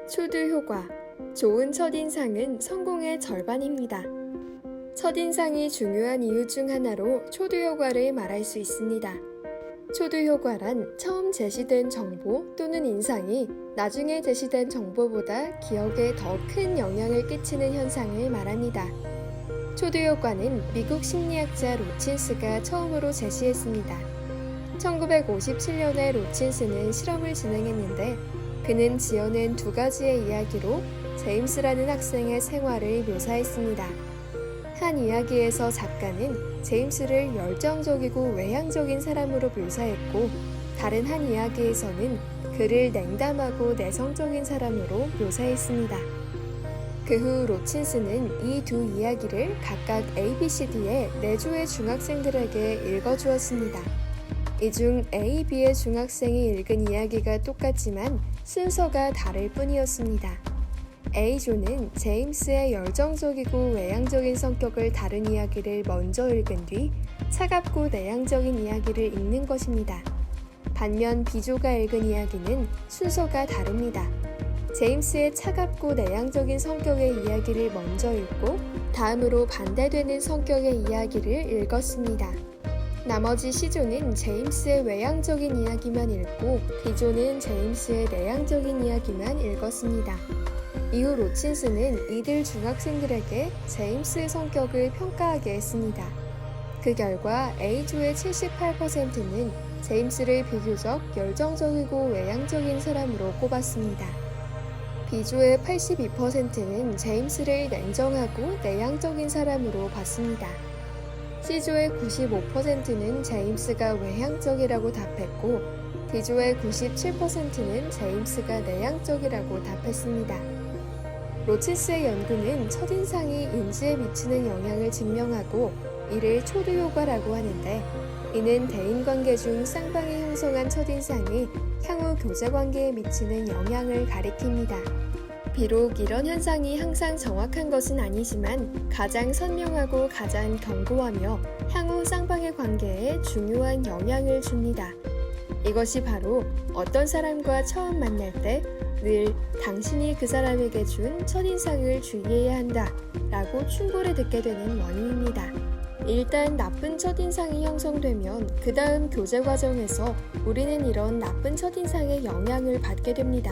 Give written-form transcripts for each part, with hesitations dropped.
초두 효과. 좋은 첫인상은 성공의 절반입니다. 첫인상이 중요한 이유 중 하나로 초두 효과를 말할 수 있습니다. 초두 효과란 처음 제시된 정보 또는 인상이 나중에 제시된 정보보다 기억에 더 큰 영향을 끼치는 현상을 말합니다. 초두 효과는 미국 심리학자 로친스가 처음으로 제시했습니다. 1957년에 로친스는 실험을 진행했는데 그는 지어낸 두 가지의 이야기로 제임스라는 학생의 생활을 묘사했습니다. 한 이야기에서 작가는 제임스를 열정적이고 외향적인 사람으로 묘사했고, 다른 한 이야기에서는 그를 냉담하고 내성적인 사람으로 묘사했습니다. 그 후 로친스는 이 두 이야기를 각각 ABCD의 4조의 중학생들에게 읽어주었습니다. 이 중 A, B의 중학생이 읽은 이야기가 똑같지만 순서가 다를 뿐이었습니다. A조는 제임스의 열정적이고 외향적인 성격을 다룬 이야기를 먼저 읽은 뒤 차갑고 내향적인 이야기를 읽는 것입니다. 반면 B조가 읽은 이야기는 순서가 다릅니다. 제임스의 차갑고 내향적인 성격의 이야기를 먼저 읽고 다음으로 반대되는 성격의 이야기를 읽었습니다. 나머지 C조는 제임스의 외향적인 이야기만 읽고 D조는 제임스의 내향적인 이야기만 읽었습니다. 이후 로친스는 이들 중학생들에게 제임스의 성격을 평가하게 했습니다. 그 결과 A조의 78%는 제임스를 비교적 열정적이고 외향적인 사람으로 꼽았습니다. B조의 82%는 제임스를 냉정하고 내향적인 사람으로 봤습니다. C조의 95%는 제임스가 외향적이라고 답했고 D조의 97%는 제임스가 내향적이라고 답했습니다. 로친스의 연구는 첫인상이 인지에 미치는 영향을 증명하고 이를 초두 효과라고 하는데, 이는 대인관계 중 쌍방이 형성한 첫인상이 향후 교제관계에 미치는 영향을 가리킵니다. 비록 이런 현상이 항상 정확한 것은 아니지만 가장 선명하고 가장 견고하며 향후 쌍방의 관계에 중요한 영향을 줍니다. 이것이 바로 어떤 사람과 처음 만날 때 늘 당신이 그 사람에게 준 첫인상을 주의해야 한다 라고 충고를 듣게 되는 원인입니다. 일단 나쁜 첫인상이 형성되면 그 다음 교제 과정에서 우리는 이런 나쁜 첫인상의 영향을 받게 됩니다.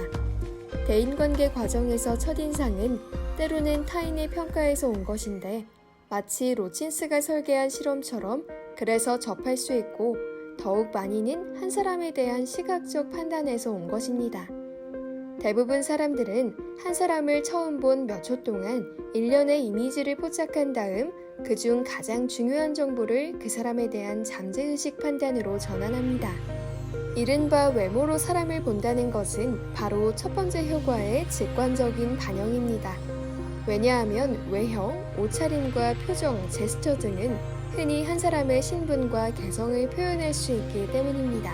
대인관계 과정에서 첫인상은 때로는 타인의 평가에서 온 것인데, 마치 로친스가 설계한 실험처럼 그래서 접할 수 있고 더욱 많이는 한 사람에 대한 시각적 판단에서 온 것입니다. 대부분 사람들은 한 사람을 처음 본 몇 초 동안 일련의 이미지를 포착한 다음 그중 가장 중요한 정보를 그 사람에 대한 잠재의식 판단으로 전환합니다. 이른바 외모로 사람을 본다는 것은 바로 첫 번째 효과의 직관적인 반영입니다. 왜냐하면 외형, 옷차림과 표정, 제스처 등은 흔히 한 사람의 신분과 개성을 표현할 수 있기 때문입니다.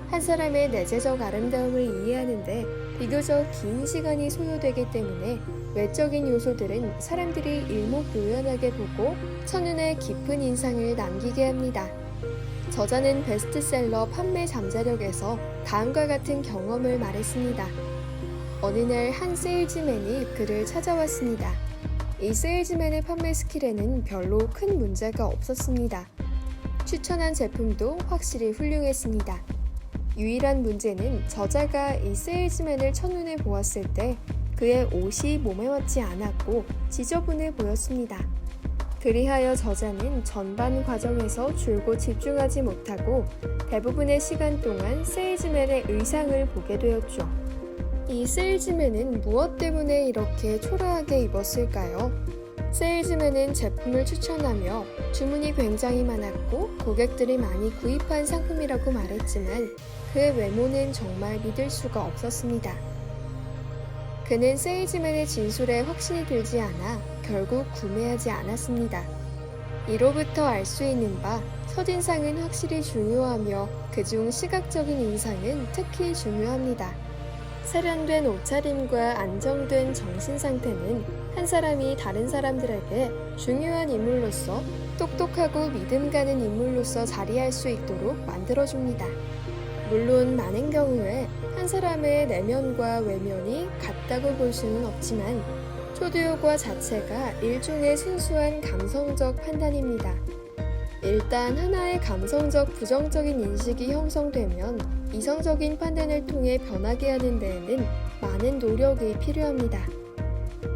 한 사람의 내재적 아름다움을 이해하는데 비교적 긴 시간이 소요되기 때문에 외적인 요소들은 사람들이 일목요연하게 보고 첫눈에 깊은 인상을 남기게 합니다. 저자는 베스트셀러 판매 잠자력에서 다음과 같은 경험을 말했습니다. 어느 날 한 세일즈맨이 그를 찾아왔습니다. 이 세일즈맨의 판매 스킬에는 별로 큰 문제가 없었습니다. 추천한 제품도 확실히 훌륭했습니다. 유일한 문제는 저자가 이 세일즈맨을 첫눈에 보았을 때 그의 옷이 몸에 맞지 않았고 지저분해 보였습니다. 그리하여 저자는 전반 과정에서 줄곧 집중하지 못하고 대부분의 시간 동안 세일즈맨의 의상을 보게 되었죠. 이 세일즈맨은 무엇 때문에 이렇게 초라하게 입었을까요? 세일즈맨은 제품을 추천하며 주문이 굉장히 많았고 고객들이 많이 구입한 상품이라고 말했지만 그의 외모는 정말 믿을 수가 없었습니다. 그는 세일즈맨의 진술에 확신이 들지 않아 결국 구매하지 않았습니다. 이로부터 알 수 있는 바 첫인상은 확실히 중요하며 그중 시각적인 인상은 특히 중요합니다. 세련된 옷차림과 안정된 정신 상태는 한 사람이 다른 사람들에게 중요한 인물로서 똑똑하고 믿음 가는 인물로서 자리할 수 있도록 만들어줍니다. 물론 많은 경우에 한 사람의 내면과 외면이 같다고 볼 수는 없지만 초두효과 자체가 일종의 순수한 감성적 판단입니다. 일단 하나의 감성적 부정적인 인식이 형성되면 이성적인 판단을 통해 변하게 하는 데에는 많은 노력이 필요합니다.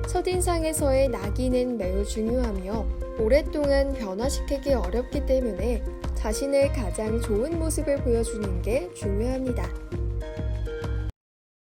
첫인상에서의 낙인은 매우 중요하며 오랫동안 변화시키기 어렵기 때문에 자신의 가장 좋은 모습을 보여주는 게 중요합니다.